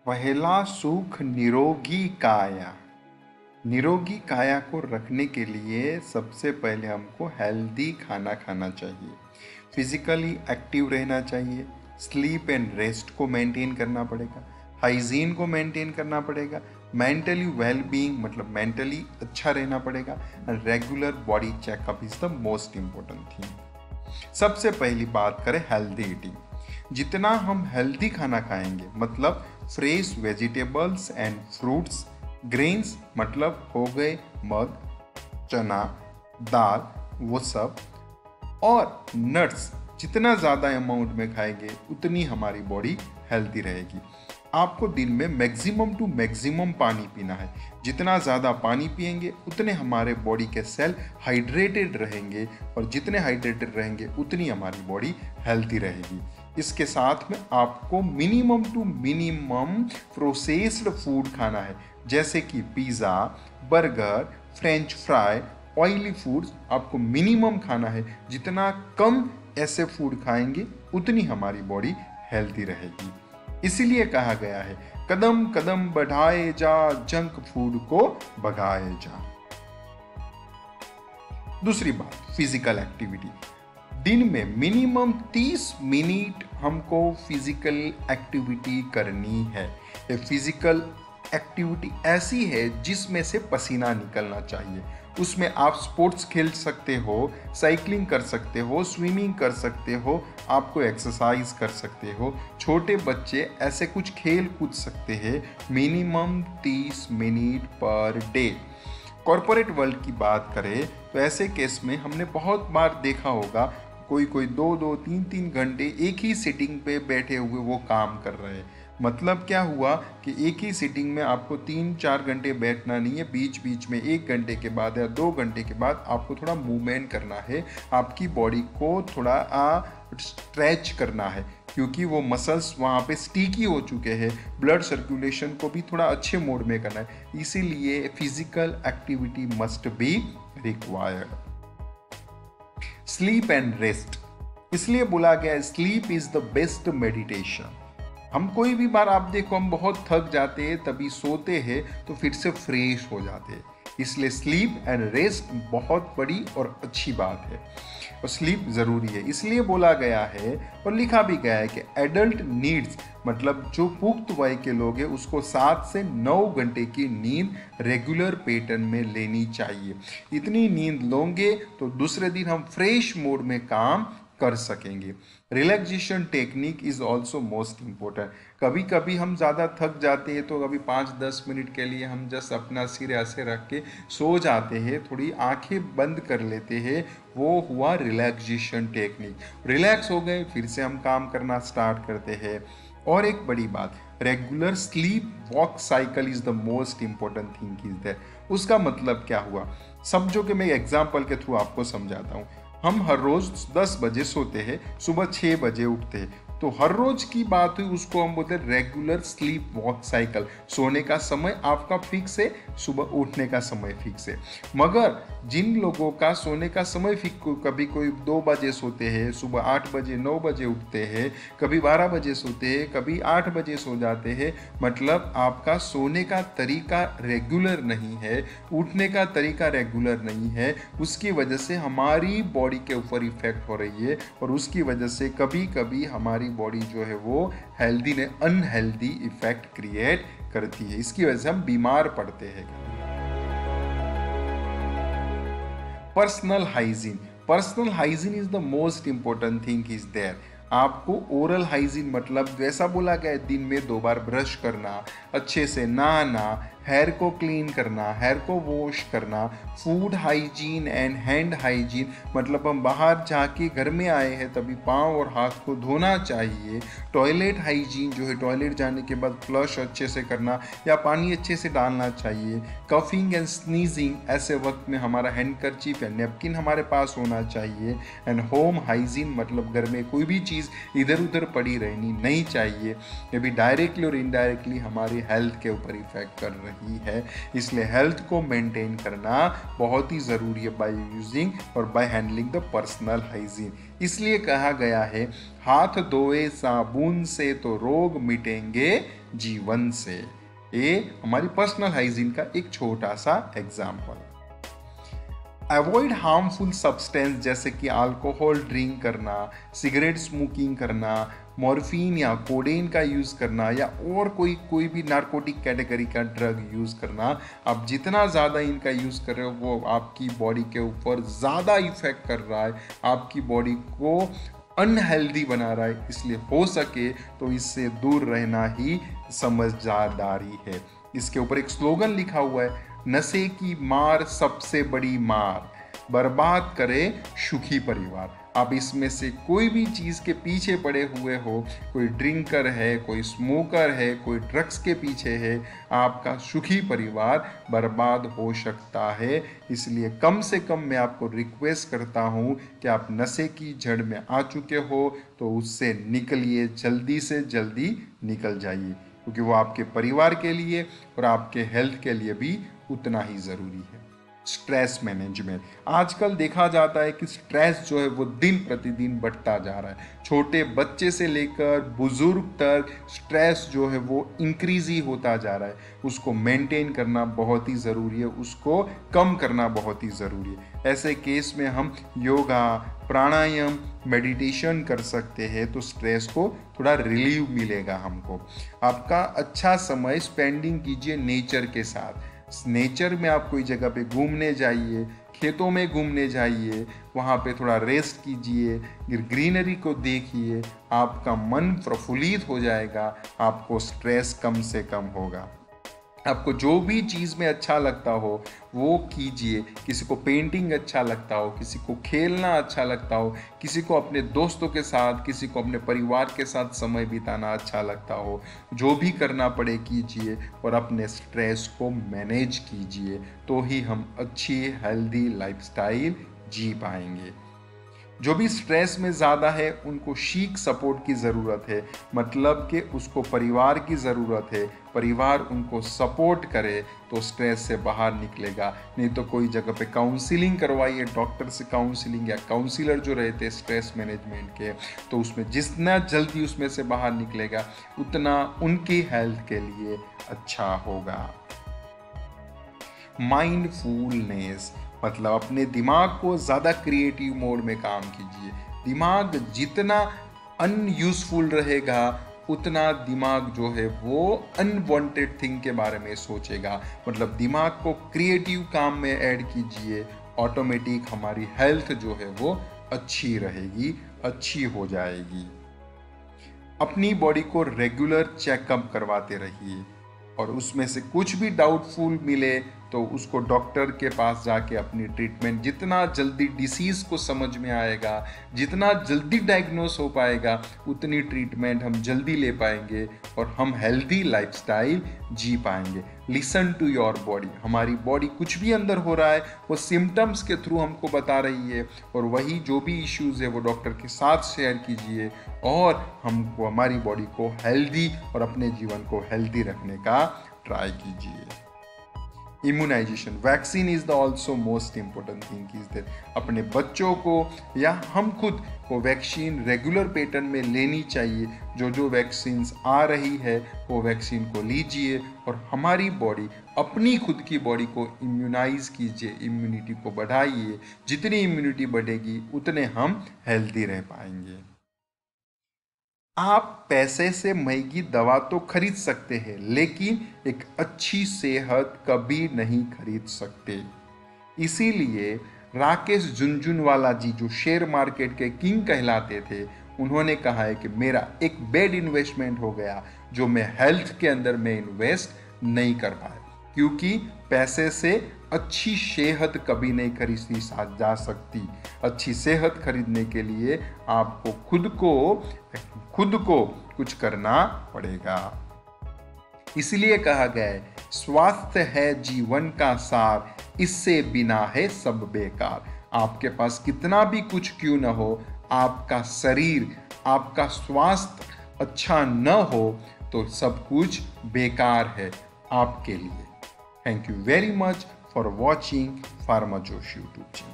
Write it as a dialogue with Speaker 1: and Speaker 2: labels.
Speaker 1: पहला सुख निरोगी काया। निरोगी काया को रखने के लिए सबसे पहले हमको हेल्दी खाना खाना चाहिए, फिजिकली एक्टिव रहना चाहिए, स्लीप एंड रेस्ट को मेंटेन करना पड़ेगा, हाइजीन को मेंटेन करना पड़ेगा, मेंटली वेल बीइंग मतलब मेंटली अच्छा रहना पड़ेगा, and regular body checkup is the most important thing. सबसे पहली बात करें हेल्दी ईटिंग। जितना हम हेल्दी खाना खाएंगे मतलब fresh vegetables and fruits, grains मतलब हो गए मग, चना, दाल, वो सब, और नट्स जितना ज़्यादा अमाउंट में खाएंगे उतनी हमारी बॉडी हेल्दी रहेगी। आपको दिन में मैक्सिमम टू मैक्सिमम पानी पीना है। जितना ज़्यादा पानी पिएंगे उतने हमारे बॉडी के सेल हाइड्रेटेड रहेंगे, और जितने हाइड्रेटेड रहेंगे उतनी हमारी बॉडी हेल्दी रहेगी। इसके साथ में आपको minimum to minimum processed food खाना है, जैसे कि pizza, burger, french fry, oily foods आपको मिनिमम खाना है। जितना कम ऐसे फूड खाएंगे उतनी हमारी बॉडी हेल्दी रहेगी। इसीलिए कहा गया है कदम कदम बढ़ाए जा, जंक फूड को भगाए जा। दूसरी बात, फिजिकल एक्टिविटी। दिन में मिनिमम 30 मिनट हमको फिजिकल एक्टिविटी करनी है। ये फिजिकल एक्टिविटी ऐसी है जिसमें से पसीना निकलना चाहिए। उसमें आप स्पोर्ट्स खेल सकते हो, साइकिलिंग कर सकते हो, स्विमिंग कर सकते हो, आपको एक्सरसाइज कर सकते हो। छोटे बच्चे ऐसे कुछ खेल कूद सकते हैं। Minimum 30 minute per day. Corporate world की बात करें तो ऐसे केस में हमने बहुत बार देखा होगा, कोई कोई 2-2, 3-3 घंटे एक ही सिटिंग पे बैठे हुए वो काम कर रहे हैं। मतलब क्या हुआ कि एक ही सिटिंग में आपको 3-4 घंटे बैठना नहीं है, बीच बीच में 1 घंटे के बाद या 2 घंटे के बाद आपको थोड़ा मूवमेंट करना है, आपकी बॉडी को थोड़ा स्ट्रेच करना है, क्योंकि वो मसल्स वहाँ पे स्टिकी हो चुके हैं। ब्लड सर्कुलेशन को भी थोड़ा अच्छे मोड में करना है, इसीलिए physical activity must be required. Sleep and rest, इसलिए बोला गया sleep is the best meditation. हम कोई भी बार आप देखो हम बहुत थक जाते हैं, तभी सोते हैं तो फिर से फ्रेश हो जाते हैं। इसलिए स्लीप एंड रेस्ट बहुत बड़ी और अच्छी बात है, और स्लीप ज़रूरी है। इसलिए बोला गया है और लिखा भी गया है कि एडल्ट नीड्स मतलब जो पुख्त वय के लोग हैं उसको 7 से 9 घंटे की नींद रेगुलर पैटर्न में लेनी चाहिए। इतनी नींद लोगे तो दूसरे दिन हम फ्रेश मूड में काम कर सकेंगे। Relaxation technique is also most important. कभी कभी हम ज़्यादा थक जाते हैं तो कभी 5-10 मिनट के लिए हम जस्ट अपना सिर ऐसे रख के सो जाते हैं, थोड़ी आंखें बंद कर लेते हैं, वो हुआ रिलैक्सेशन टेक्निक। रिलैक्स हो गए फिर से हम काम करना स्टार्ट करते हैं। और एक बड़ी बात, regular sleep walk cycle is the most important thing is that. उसका मतलब क्या हुआ, समझो कि मैं एग्जाम्पल के थ्रू आपको समझाता हूँ। हम हर रोज 10 बजे सोते हैं, सुबह 6 बजे उठते हैं, तो हर रोज की बात हुई, उसको हम बोलते हैं रेगुलर स्लीप वॉक साइकिल। सोने का समय आपका फिक्स है, सुबह उठने का समय फिक्स है। मगर जिन लोगों का सोने का समय फिक्स, कभी कोई 2 बजे सोते हैं, सुबह 8 बजे 9 बजे उठते हैं, कभी 12 बजे सोते हैं, कभी 8 बजे सो जाते हैं, मतलब आपका सोने का तरीका रेगुलर नहीं है, उठने का तरीका रेगुलर नहीं है। उसकी वजह से हमारी बॉडी के ऊपर इफेक्ट हो रही है, और उसकी वजह से कभी कभी हमारी बॉडी जो है वो हेल्दी ने अनहेल्दी इफेक्ट क्रिएट करती है। इसकी वजह से हम बीमार पड़ते हैं। Personal hygiene, personal hygiene is the most important thing is there. आपको ओरल हाइजीन मतलब जैसा बोला गया है, दिन में 2 बार ब्रश करना, अच्छे से नहाना, हेयर को क्लीन करना, हेयर को वॉश करना, food hygiene and hand hygiene मतलब हम बाहर जाके घर में आए हैं तभी पाँव और हाथ को धोना चाहिए। टॉयलेट हाइजीन जो है, टॉयलेट जाने के बाद फ्लश अच्छे से करना या पानी अच्छे से डालना चाहिए। कफिंग एंड स्नीजिंग, ऐसे वक्त में हमारा हैंडकरचीफ या नेपकिन हमारे पास होना चाहिए। एंड होम हाइजीन मतलब घर में कोई भी चीज़ इधर उधर पड़ी रहनी नहीं चाहिए, ये भी डायरेक्टली और इनडायरेक्टली हमारी हेल्थ के ऊपर इफेक्ट कर रही है। इसलिए हेल्थ को मेंटेन करना बहुत ही ज़रूरी है बाय यूजिंग और by handling the personal hygiene. इसलिए कहा गया है हाथ धोए साबुन से तो रोग मिटेंगे जीवन से। ये हमारी पर्सनल हाइजीन का एक छोटा सा एग्जाम्पल। अवॉइड हार्मफुल सब्सटेंस जैसे कि अल्कोहल ड्रिंक करना, सिगरेट स्मोकिंग करना, मॉर्फिन या कोडेन का यूज़ करना या और कोई भी नार्कोटिक कैटेगरी का ड्रग यूज़ करना। आप जितना ज़्यादा इनका यूज़ कर रहे हो वो आपकी बॉडी के ऊपर ज़्यादा इफेक्ट कर रहा है, आपकी बॉडी को अनहेल्दी बना रहा है। इसलिए हो सके तो इससे दूर रहना ही समझदारी है। इसके ऊपर एक स्लोगन लिखा हुआ है, नशे की मार सबसे बड़ी मार, बर्बाद करे सुखी परिवार। आप इसमें से कोई भी चीज़ के पीछे पड़े हुए हो, कोई ड्रिंकर है, कोई स्मोकर है, कोई ड्रग्स के पीछे है, आपका सुखी परिवार बर्बाद हो सकता है। इसलिए कम से कम मैं आपको रिक्वेस्ट करता हूँ कि आप नशे की जड़ में आ चुके हो तो उससे निकलिए, जल्दी से जल्दी निकल जाइए, क्योंकि वो आपके परिवार के लिए और आपके हेल्थ के लिए भी उतना ही ज़रूरी है। स्ट्रेस मैनेजमेंट, आजकल देखा जाता है कि स्ट्रेस जो है वो दिन प्रतिदिन बढ़ता जा रहा है। छोटे बच्चे से लेकर बुजुर्ग तक स्ट्रेस जो है वो इंक्रीज ही होता जा रहा है। उसको मेंटेन करना बहुत ही ज़रूरी है, उसको कम करना बहुत ही ज़रूरी है। ऐसे केस में हम योगा, प्राणायाम, मेडिटेशन कर सकते हैं तो स्ट्रेस को थोड़ा रिलीव मिलेगा हमको। आपका अच्छा समय स्पेंडिंग कीजिए नेचर के साथ। नेचर में आप कोई जगह पे घूमने जाइए, खेतों में घूमने जाइए, वहाँ पे थोड़ा रेस्ट कीजिए, ग्रीनरी को देखिए, आपका मन प्रफुल्लित हो जाएगा, आपको स्ट्रेस कम से कम होगा। आपको जो भी चीज़ में अच्छा लगता हो वो कीजिए। किसी को पेंटिंग अच्छा लगता हो, किसी को खेलना अच्छा लगता हो, किसी को अपने दोस्तों के साथ, किसी को अपने परिवार के साथ समय बिताना अच्छा लगता हो, जो भी करना पड़े कीजिए और अपने स्ट्रेस को मैनेज कीजिए, तो ही हम अच्छी हेल्दी लाइफस्टाइल जी पाएंगे। जो भी स्ट्रेस में ज़्यादा है उनको शीक सपोर्ट की ज़रूरत है, मतलब कि उसको परिवार की ज़रूरत है। परिवार उनको सपोर्ट करे तो स्ट्रेस से बाहर निकलेगा। नहीं तो कोई जगह पे काउंसलिंग करवाइए, डॉक्टर से काउंसलिंग या काउंसलर जो रहते हैं स्ट्रेस मैनेजमेंट के, तो उसमें जितना जल्दी उसमें से बाहर निकलेगा उतना उनकी हेल्थ के लिए अच्छा होगा। माइंडफुलनेस, मतलब अपने दिमाग को ज़्यादा क्रिएटिव मोड में काम कीजिए। दिमाग जितना अनयूजफुल रहेगा उतना दिमाग जो है वो अनवांटेड थिंग के बारे में सोचेगा। मतलब दिमाग को क्रिएटिव काम में ऐड कीजिए, ऑटोमेटिक हमारी हेल्थ जो है वो अच्छी रहेगी, अच्छी हो जाएगी। अपनी बॉडी को रेगुलर चेकअप करवाते रहिए और उसमें से कुछ भी डाउटफुल मिले तो उसको डॉक्टर के पास जाके अपनी ट्रीटमेंट, जितना जल्दी डिसीज़ को समझ में आएगा, जितना जल्दी डायग्नोस हो पाएगा, उतनी ट्रीटमेंट हम जल्दी ले पाएंगे और हम हेल्दी लाइफस्टाइल जी पाएंगे। लिसन टू योर बॉडी, हमारी बॉडी कुछ भी अंदर हो रहा है वो सिम्टम्स के थ्रू हमको बता रही है, और वही जो भी इश्यूज़ है वो डॉक्टर के साथ शेयर कीजिए और हमको हमारी बॉडी को हेल्दी और अपने जीवन को हेल्दी रखने का ट्राई कीजिए। Immunization, vaccine is the also most important thing is that अपने बच्चों को या हम खुद को वैक्सीन रेगुलर पैटर्न में लेनी चाहिए। जो वैक्सीन आ रही है वो वैक्सीन को लीजिए और हमारी बॉडी, अपनी खुद की बॉडी को इम्यूनाइज कीजिए, इम्यूनिटी को बढ़ाइए। जितनी इम्यूनिटी बढ़ेगी उतने हम हेल्दी रह पाएंगे। आप पैसे से महंगी दवा तो खरीद सकते हैं लेकिन एक अच्छी सेहत कभी नहीं खरीद सकते। इसीलिए राकेश झुनझुनवाला जी, जो शेयर मार्केट के किंग कहलाते थे, उन्होंने कहा है कि मेरा एक बेड इन्वेस्टमेंट हो गया जो मैं हेल्थ के अंदर में इन्वेस्ट नहीं कर पाया, क्योंकि पैसे से अच्छी सेहत कभी नहीं खरीदी जा सकती। अच्छी सेहत खरीदने के लिए आपको खुद को कुछ करना पड़ेगा। इसलिए कहा गया है, स्वास्थ्य है जीवन का सार, इससे बिना है सब बेकार। आपके पास कितना भी कुछ क्यों न हो, आपका शरीर, आपका स्वास्थ्य अच्छा न हो तो सब कुछ बेकार है आपके लिए। Thank you very much for watching Pharma Josh YouTube channel.